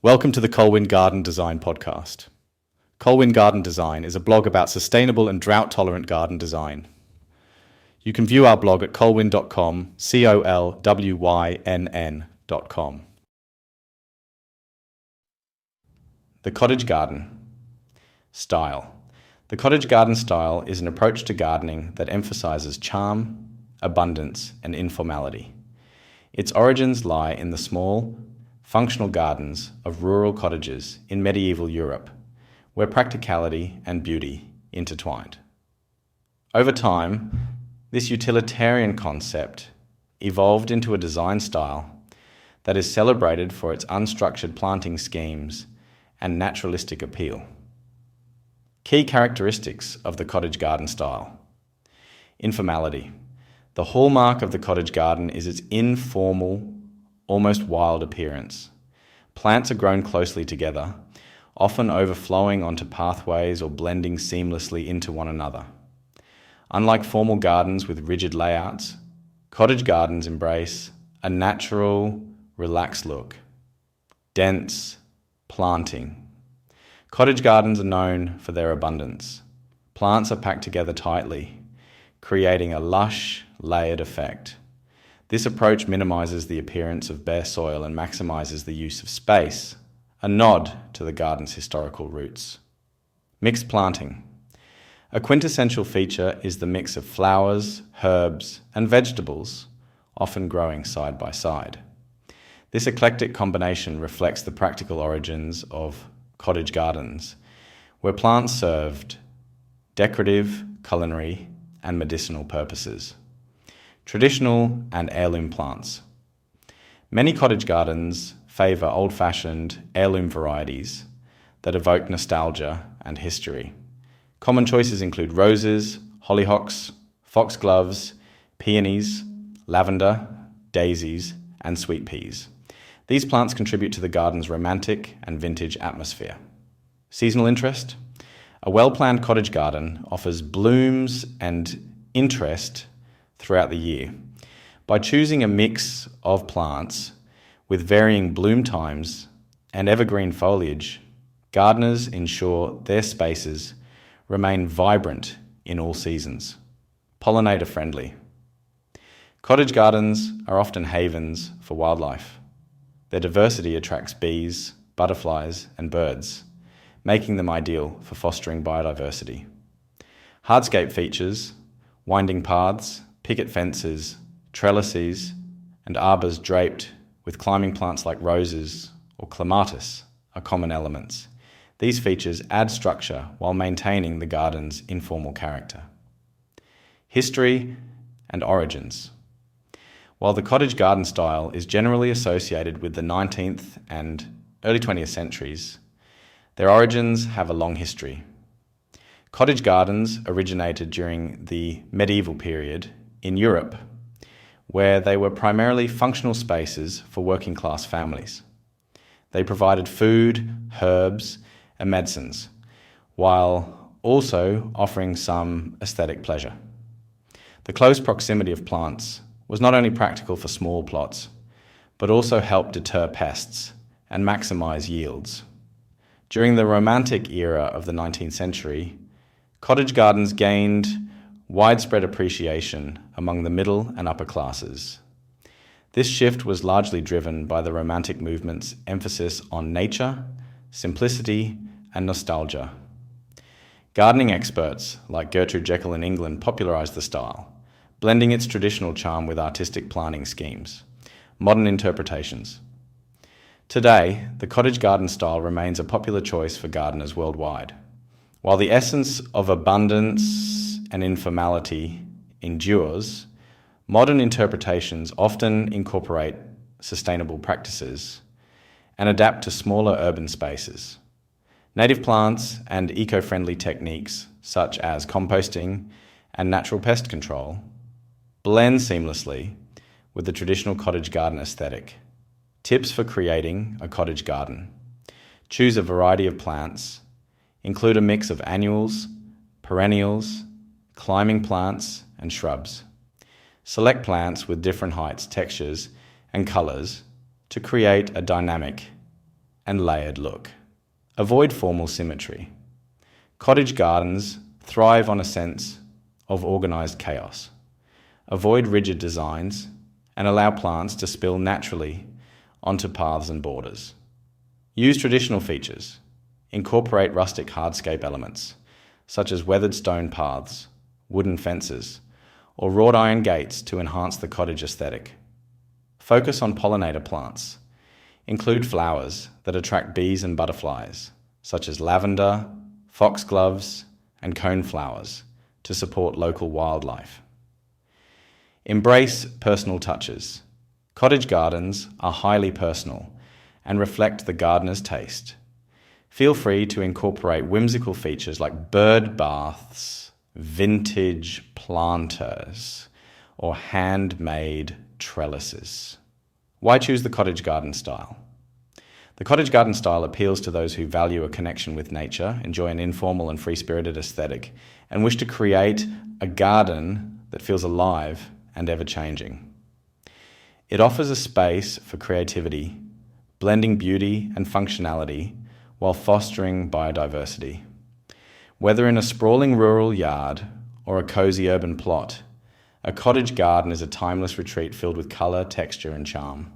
Welcome to the Colwyn Garden Design Podcast. Colwyn Garden Design is a blog about sustainable and drought-tolerant garden design. You can view our blog at colwyn.com, colwynn.com. The Cottage Garden. Style. The cottage garden style is an approach to gardening that emphasizes charm, abundance, and informality. Its origins lie in the small, functional gardens of rural cottages in medieval Europe, where practicality and beauty intertwined. Over time, this utilitarian concept evolved into a design style that is celebrated for its unstructured planting schemes and naturalistic appeal. Key characteristics of the cottage garden style. Informality. The hallmark of the cottage garden is its informal, almost wild appearance. Plants are grown closely together, often overflowing onto pathways or blending seamlessly into one another. Unlike formal gardens with rigid layouts, cottage gardens embrace a natural, relaxed look. Dense planting. Cottage gardens are known for their abundance. Plants are packed together tightly, creating a lush, layered effect. This approach minimizes the appearance of bare soil and maximizes the use of space, a nod to the garden's historical roots. Mixed planting. A quintessential feature is the mix of flowers, herbs, and vegetables, often growing side by side. This eclectic combination reflects the practical origins of cottage gardens, where plants served decorative, culinary, and medicinal purposes. Traditional and heirloom plants. Many cottage gardens favour old-fashioned heirloom varieties that evoke nostalgia and history. Common choices include roses, hollyhocks, foxgloves, peonies, lavender, daisies, and sweet peas. These plants contribute to the garden's romantic and vintage atmosphere. Seasonal interest. A well-planned cottage garden offers blooms and interest throughout the year. By choosing a mix of plants with varying bloom times and evergreen foliage, gardeners ensure their spaces remain vibrant in all seasons. Pollinator friendly. Cottage gardens are often havens for wildlife. Their diversity attracts bees, butterflies, and birds, making them ideal for fostering biodiversity. Hardscape features, winding paths, picket fences, trellises, and arbours draped with climbing plants like roses or clematis are common elements. These features add structure while maintaining the garden's informal character. History and origins. While the cottage garden style is generally associated with the 19th and early 20th centuries, their origins have a long history. Cottage gardens originated during the medieval period in Europe, where they were primarily functional spaces for working-class families. They provided food, herbs, and medicines, while also offering some aesthetic pleasure. The close proximity of plants was not only practical for small plots, but also helped deter pests and maximize yields. During the Romantic era of the 19th century, cottage gardens gained widespread appreciation among the middle and upper classes. This shift was largely driven by the Romantic movement's emphasis on nature, simplicity, and nostalgia. Gardening experts like Gertrude Jekyll in England popularized the style, blending its traditional charm with artistic planting schemes. Modern interpretations. Today, the cottage garden style remains a popular choice for gardeners worldwide. While the essence of abundance and informality endures, modern interpretations often incorporate sustainable practices and adapt to smaller urban spaces. Native plants and eco-friendly techniques such as composting and natural pest control blend seamlessly with the traditional cottage garden aesthetic. Tips for creating a cottage garden. Choose a variety of plants. Include a mix of annuals, perennials, climbing plants, and shrubs. Select plants with different heights, textures, and colours to create a dynamic and layered look. Avoid formal symmetry. Cottage gardens thrive on a sense of organised chaos. Avoid rigid designs and allow plants to spill naturally onto paths and borders. Use traditional features. Incorporate rustic hardscape elements, such as weathered stone paths, wooden fences, or wrought iron gates to enhance the cottage aesthetic. Focus on pollinator plants. Include flowers that attract bees and butterflies, such as lavender, foxgloves, and coneflowers, to support local wildlife. Embrace personal touches. Cottage gardens are highly personal and reflect the gardener's taste. Feel free to incorporate whimsical features like bird baths, vintage planters, or handmade trellises. Why choose the cottage garden style? The cottage garden style appeals to those who value a connection with nature, enjoy an informal and free-spirited aesthetic, and wish to create a garden that feels alive and ever-changing. It offers a space for creativity, blending beauty and functionality while fostering biodiversity. Whether in a sprawling rural yard or a cozy urban plot, a cottage garden is a timeless retreat filled with colour, texture and charm.